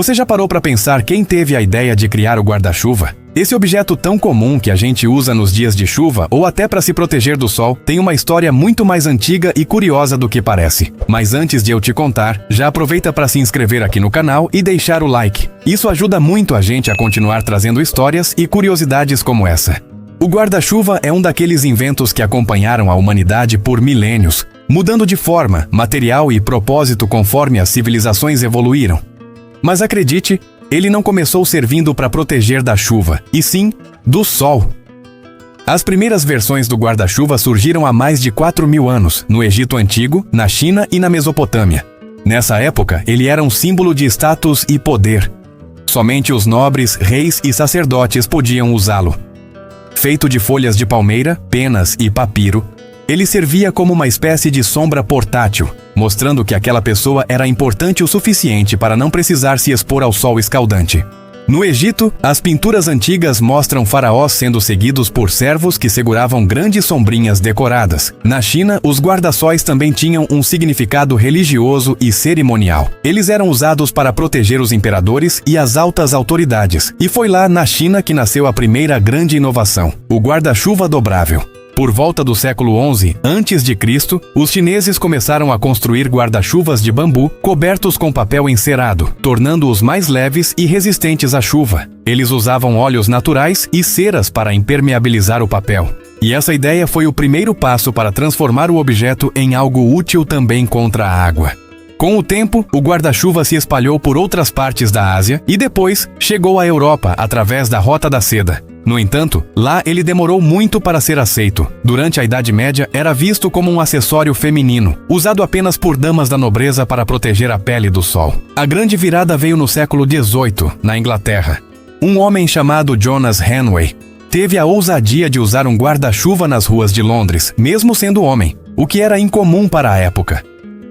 Você já parou para pensar quem teve a ideia de criar o guarda-chuva? Esse objeto tão comum que a gente usa nos dias de chuva ou até para se proteger do sol tem uma história muito mais antiga e curiosa do que parece. Mas antes de eu te contar, já aproveita para se inscrever aqui no canal e deixar o like. Isso ajuda muito a gente a continuar trazendo histórias e curiosidades como essa. O guarda-chuva é um daqueles inventos que acompanharam a humanidade por milênios, mudando de forma, material e propósito conforme as civilizações evoluíram. Mas acredite, ele não começou servindo para proteger da chuva, e sim do sol. As primeiras versões do guarda-chuva surgiram há mais de 4.000 anos, no Egito Antigo, na China e na Mesopotâmia. Nessa época, ele era um símbolo de status e poder. Somente os nobres, reis e sacerdotes podiam usá-lo. Feito de folhas de palmeira, penas e papiro, ele servia como uma espécie de sombra portátil, mostrando que aquela pessoa era importante o suficiente para não precisar se expor ao sol escaldante. No Egito, as pinturas antigas mostram faraós sendo seguidos por servos que seguravam grandes sombrinhas decoradas. Na China, os guarda-sóis também tinham um significado religioso e cerimonial. Eles eram usados para proteger os imperadores e as altas autoridades. E foi lá na China que nasceu a primeira grande inovação, o guarda-chuva dobrável. Por volta do século XI a.C., os chineses começaram a construir guarda-chuvas de bambu cobertos com papel encerado, tornando-os mais leves e resistentes à chuva. Eles usavam óleos naturais e ceras para impermeabilizar o papel. E essa ideia foi o primeiro passo para transformar o objeto em algo útil também contra a água. Com o tempo, o guarda-chuva se espalhou por outras partes da Ásia e depois chegou à Europa através da Rota da Seda. No entanto, lá ele demorou muito para ser aceito. Durante a Idade Média, era visto como um acessório feminino, usado apenas por damas da nobreza para proteger a pele do sol. A grande virada veio no século XVIII, na Inglaterra. Um homem chamado Jonas Hanway teve a ousadia de usar um guarda-chuva nas ruas de Londres, mesmo sendo homem, o que era incomum para a época.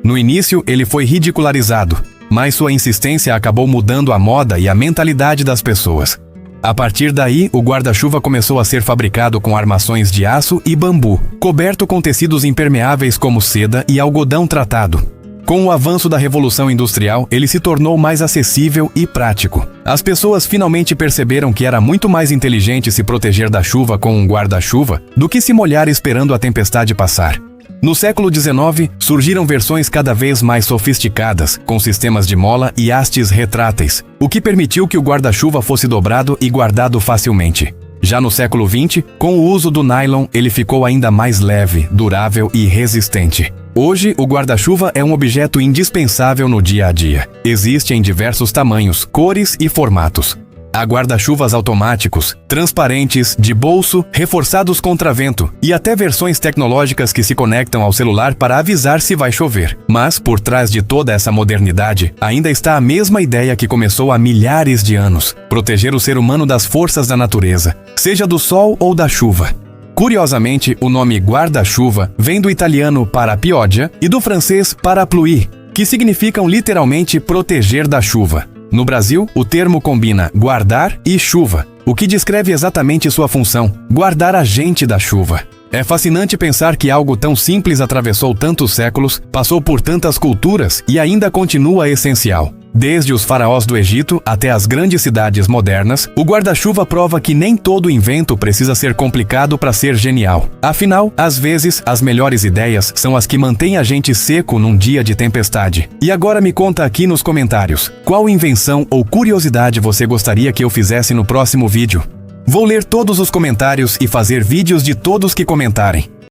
No início, ele foi ridicularizado, mas sua insistência acabou mudando a moda e a mentalidade das pessoas. A partir daí, o guarda-chuva começou a ser fabricado com armações de aço e bambu, coberto com tecidos impermeáveis como seda e algodão tratado. Com o avanço da Revolução Industrial, ele se tornou mais acessível e prático. As pessoas finalmente perceberam que era muito mais inteligente se proteger da chuva com um guarda-chuva do que se molhar esperando a tempestade passar. No século XIX, surgiram versões cada vez mais sofisticadas, com sistemas de mola e hastes retráteis, o que permitiu que o guarda-chuva fosse dobrado e guardado facilmente. Já no século XX, com o uso do nylon, ele ficou ainda mais leve, durável e resistente. Hoje, o guarda-chuva é um objeto indispensável no dia a dia. Existe em diversos tamanhos, cores e formatos. Há guarda-chuvas automáticos, transparentes, de bolso, reforçados contra vento e até versões tecnológicas que se conectam ao celular para avisar se vai chover. Mas, por trás de toda essa modernidade, ainda está a mesma ideia que começou há milhares de anos: proteger o ser humano das forças da natureza, seja do sol ou da chuva. Curiosamente, o nome guarda-chuva vem do italiano parapioggia e do francês parapluie, que significam literalmente proteger da chuva. No Brasil, o termo combina guardar e chuva, o que descreve exatamente sua função: guardar a gente da chuva. É fascinante pensar que algo tão simples atravessou tantos séculos, passou por tantas culturas e ainda continua essencial. Desde os faraós do Egito até as grandes cidades modernas, o guarda-chuva prova que nem todo invento precisa ser complicado para ser genial. Afinal, às vezes, as melhores ideias são as que mantêm a gente seco num dia de tempestade. E agora me conta aqui nos comentários, qual invenção ou curiosidade você gostaria que eu fizesse no próximo vídeo? Vou ler todos os comentários e fazer vídeos de todos que comentarem.